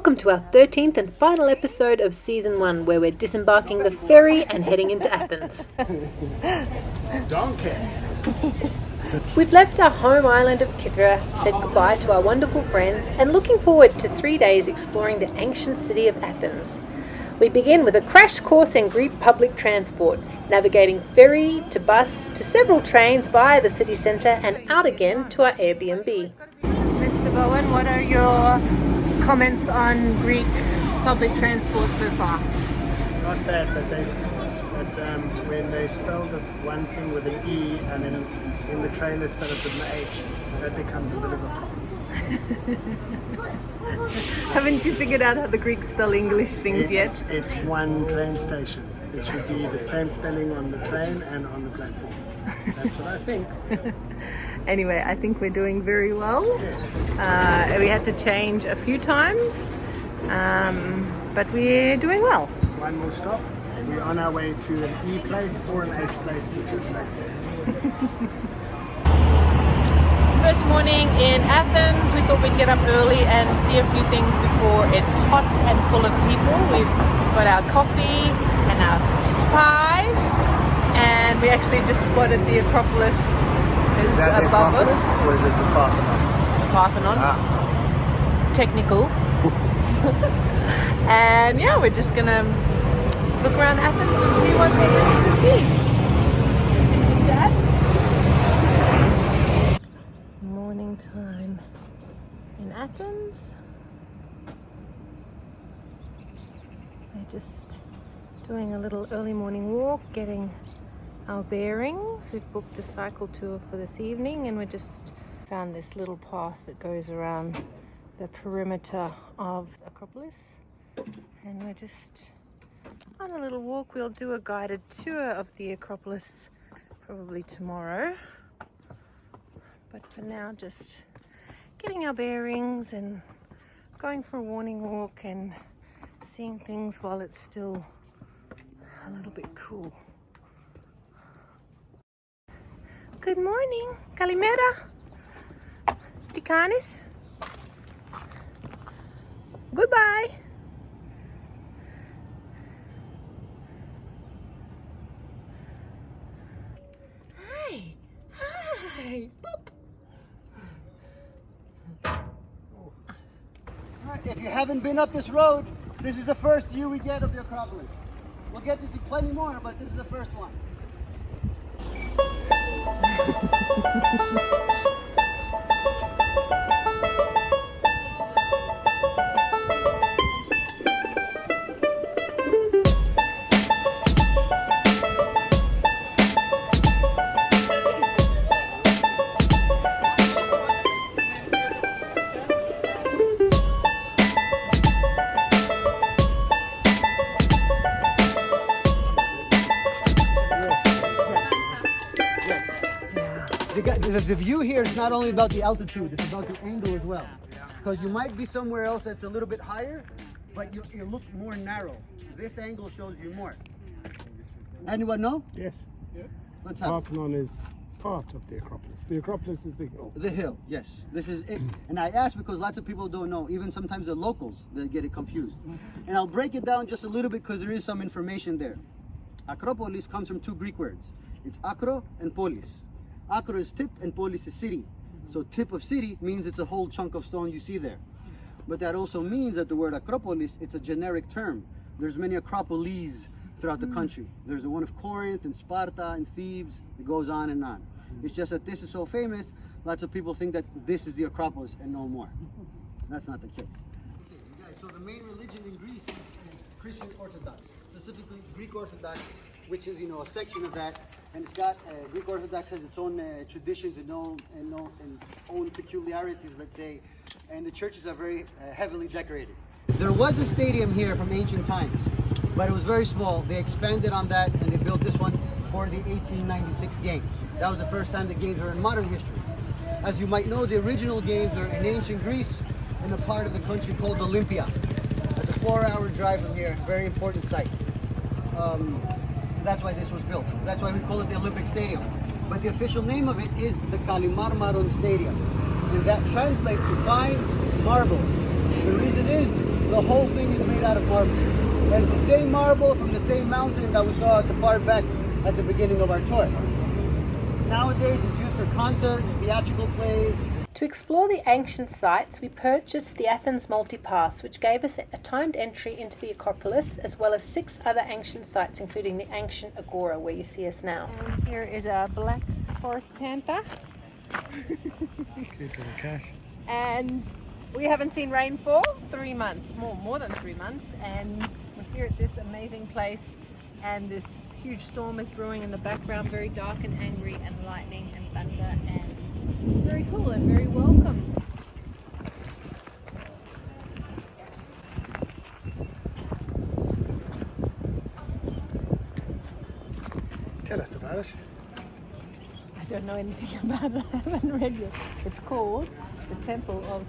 Welcome to our 13th and final episode of Season 1, where we're disembarking the ferry and heading into Athens. Donkey. We've left our home island of Kithra, said goodbye to our wonderful friends, and looking forward to 3 days exploring the ancient city of Athens. We begin with a crash course in Greek public transport, navigating ferry to bus to several trains via the city centre and out again to our Airbnb. Mr. Bowen, what are your comments on Greek public transport so far? Not bad, but when they spell the one thing with an E and then in the train they spell it with an H, that becomes a bit of a problem. Haven't you figured out how the Greeks spell English things yet? It's one train station. It should be the same spelling on the train and on the platform. That's what I think. Anyway, I think we're doing very well. We had to change a few times, but we're doing well. One more stop. We're on our way to an E place or an H place, which makes sense. First morning in Athens, we thought we'd get up early and see a few things before it's hot and full of people. We've got our coffee and our pies, and we actually just spotted the Acropolis. Is that the Acropolis or is it the Parthenon? Parthenon. Technical. And yeah, we're just gonna look around Athens and see what there is to see. Dad? Morning time in Athens. We're just doing a little early morning walk, getting our bearings. We've booked a cycle tour for this evening, and we just found this little path that goes around the perimeter of the Acropolis, and we're just on a little walk. We'll do a guided tour of the Acropolis probably tomorrow, but for now just getting our bearings and going for a morning walk and seeing things while it's still a little bit cool. Good morning. Kalimera. Tikanis. Goodbye. Hi. Hi. Boop. Alright, if you haven't been up this road, this is the first view we get of the Acropolis. We'll get to see plenty more, but this is the first one. The view here is not only about the altitude, it's about the angle as well. Because you might be somewhere else that's a little bit higher, but you look more narrow. This angle shows you more. Anyone know? Yes. Yeah. Let's have it. Parthenon is part of the Acropolis. The Acropolis is the hill. The hill, yes. This is it. And I ask because lots of people don't know. Even sometimes the locals, they get it confused. And I'll break it down just a little bit because there is some information there. Acropolis comes from two Greek words. It's acro and polis. Acro is tip and polis is city. So tip of city means it's a whole chunk of stone you see there. But that also means that the word Acropolis, it's a generic term. There's many Acropolis throughout the country. There's the one of Corinth and Sparta and Thebes. It goes on and on. It's just that this is so famous, lots of people think that this is the Acropolis and no more. That's not the case. Okay, you guys, so the main religion in Greece is Christian Orthodox, specifically Greek Orthodox, which is, a section of that. And it's got, Greek Orthodox has its own traditions and own peculiarities, let's say, and the churches are very heavily decorated. There was a stadium here from ancient times, but it was very small. They expanded on that and they built this one for the 1896 games. That was the first time the games were in modern history. As you might know, the original games are in ancient Greece in a part of the country called Olympia. It's a 4-hour drive from here, very important site. That's why this was built. That's why we call it the Olympic Stadium. But the official name of it is the Kalimarmaron Stadium. And that translates to fine marble. The reason is the whole thing is made out of marble. And it's the same marble from the same mountain that we saw at the far back at the beginning of our tour. Nowadays it's used for concerts, theatrical plays. To explore the ancient sites, we purchased the Athens multi-pass, which gave us a timed entry into the Acropolis, as well as 6 other ancient sites, including the ancient Agora, where you see us now. And here is a black forest panther. Cute little cat. And we haven't seen rain for 3 months, more than 3 months, and we're here at this amazing place, and this huge storm is brewing in the background, very dark and angry, and lightning and thunder, and very cool and very welcome. Tell us about it. I don't know anything about it, I haven't read yet. It's called the Temple of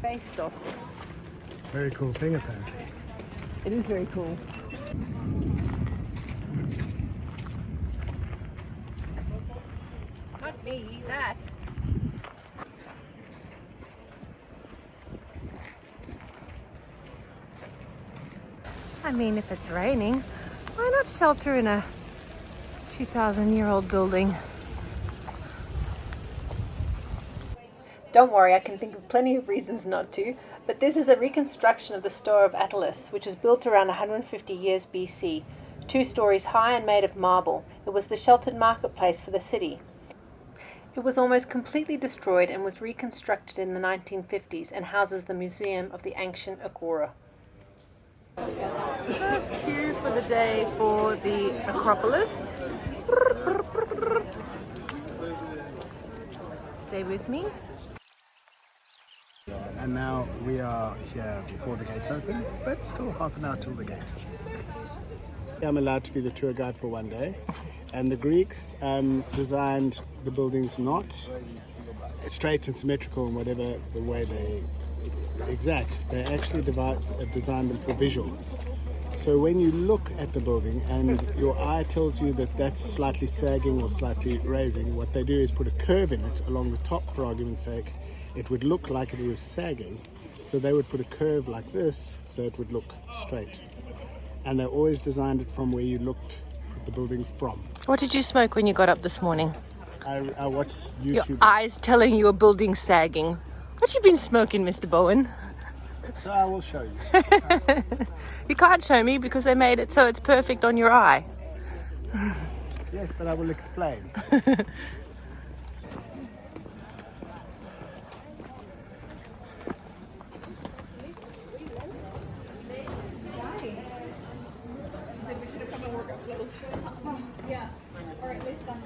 Hephaestus. Very cool thing apparently. It is very cool. Not me, that. I mean, if it's raining, why not shelter in a 2,000-year-old building? Don't worry, I can think of plenty of reasons not to, but this is a reconstruction of the Store of Attalus, which was built around 150 years BC. 2 stories high and made of marble. It was the sheltered marketplace for the city. It was almost completely destroyed and was reconstructed in the 1950s and houses the Museum of the Ancient Agora. First queue for the day for the Acropolis. Stay with me. And now we are here before the gates open, but still half an hour till the gate. I'm allowed to be the tour guide for one day, and the Greeks designed the buildings not straight and symmetrical in whatever the way they exact. They actually designed them for visual. So when you look at the building and your eye tells you that that's slightly sagging or slightly raising, what they do is put a curve in it along the top, for argument's sake. It would look like it was sagging, so they would put a curve like this so it would look straight. And they always designed it from where you looked at the buildings from. What did you smoke when you got up this morning? I watched Your YouTube. eyes telling you a building sagging. What you been smoking, Mr. Bowen? So I will show you. You can't show me because they made it so it's perfect on your eye. Yes, but I will explain.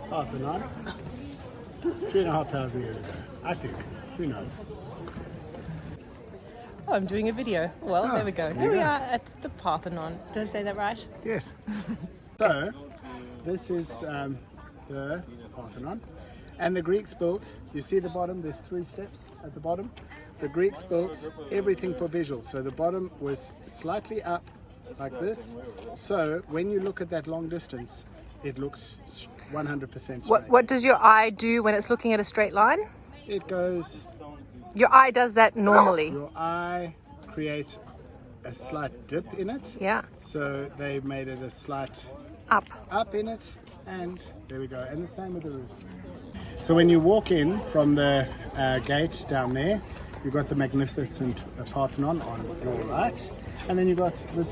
Parthenon, 3,500 years ago, I think. Who knows? Oh, I'm doing a video. Well, Oh, there we go. there Here you we go. are at the Parthenon. Did I say that right? Yes. So, this is the Parthenon. And the Greeks built, you see the bottom, there's 3 steps at the bottom. The Greeks built everything for visual. So the bottom was slightly up like this. So when you look at that long distance, it looks 100% straight. What does your eye do when it's looking at a straight line? It goes, Your eye does that normally. your eye creates a slight dip in it. Yeah. So they made it a slight Up. in it, and there we go. And the same with the roof. So when you walk in from the gate down there, you've got the magnificent Parthenon on your right, and then you've got this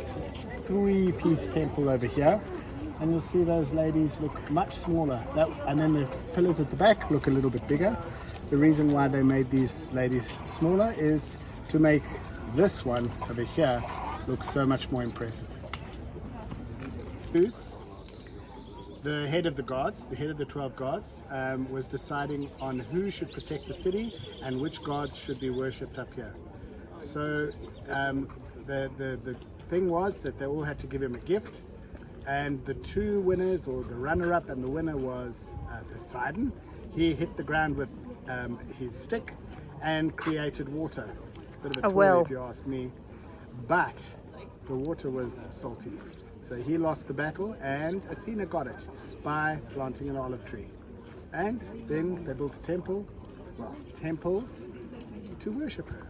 3-piece temple over here, and you'll see those ladies look much smaller. And then the pillars at the back look a little bit bigger. The reason why they made these ladies smaller is to make this one over here look so much more impressive. The head of the gods, the head of the 12 gods, was deciding on who should protect the city and which gods should be worshipped up here. So the thing was that they all had to give him a gift, and the 2 winners, or the runner-up and the winner, was Poseidon. He hit the ground with his stick and created water. Bit of a toilet, if you ask me, but the water was salty. So he lost the battle, and Athena got it by planting an olive tree. And then they built a temple, well, temples, to worship her.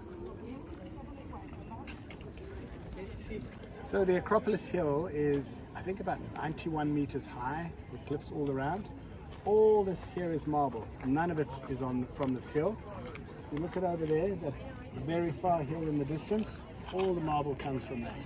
So the Acropolis Hill is, I think, about 91 meters high with cliffs all around. All this here is marble. None of it is from this hill. You look at over there, that very far hill in the distance, all the marble comes from that.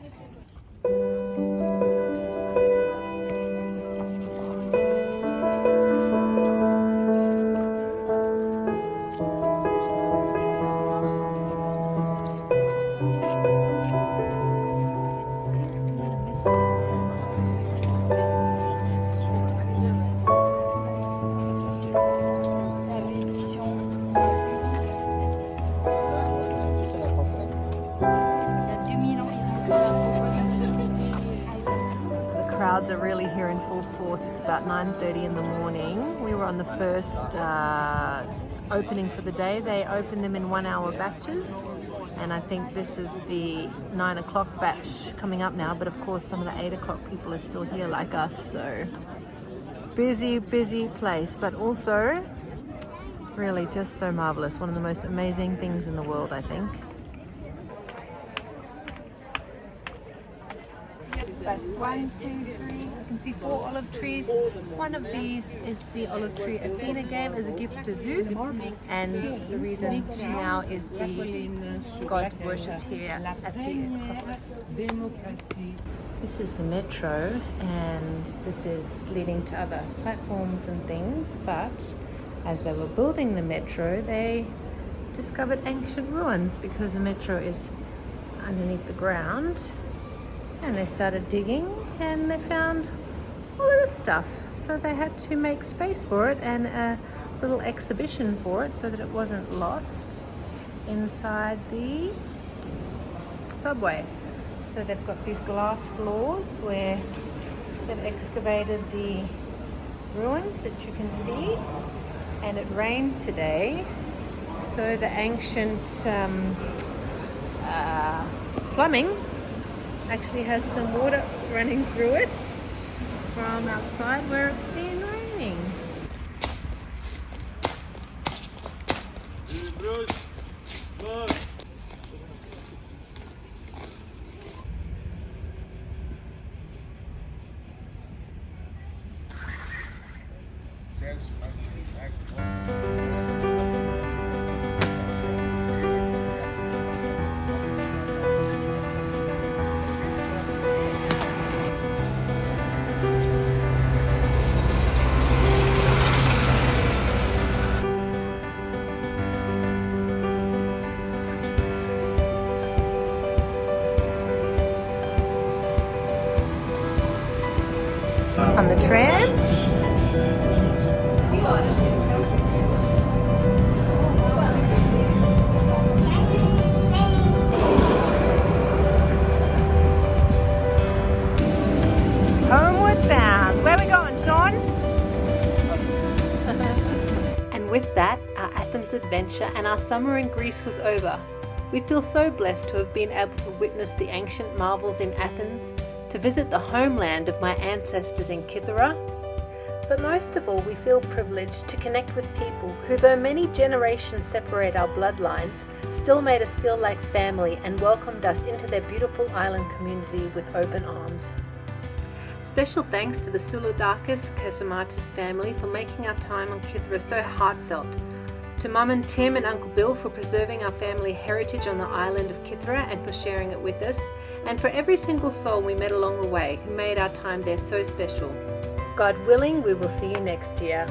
Crowds are really here in full force. It's about 9:30 in the morning. We were on the first opening for the day. They open them in 1 hour batches, and I think this is the 9 o'clock batch coming up now, but of course some of the 8 o'clock people are still here like us, so busy place, but also really just so marvelous. One of the most amazing things in the world, I think. But 1, 2, 3, you can see 4 olive trees. One of these is the olive tree Athena gave as a gift to Zeus, and the reason now is the god worshipped here at the Acropolis. This is the metro, and this is leading to other platforms and things, but as they were building the metro, they discovered ancient ruins because the metro is underneath the ground. And they started digging and they found all of this stuff. So they had to make space for it and a little exhibition for it so that it wasn't lost inside the subway. So they've got these glass floors where they've excavated the ruins that you can see. And it rained today, so the ancient plumbing actually has some water running through it from outside where it's been raining. On the tram. Homeward bound. Where are we going, Sean? And with that, our Athens adventure and our summer in Greece was over. We feel so blessed to have been able to witness the ancient marvels in Athens, to visit the homeland of my ancestors in Kythera, but most of all we feel privileged to connect with people who, though many generations separate our bloodlines, still made us feel like family and welcomed us into their beautiful island community with open arms. Special thanks to the Soulodakis Kasamatis family for making our time on Kythera so heartfelt, to Mum and Tim and Uncle Bill for preserving our family heritage on the island of Kythera and for sharing it with us, and for every single soul we met along the way who made our time there so special. God willing, we will see you next year.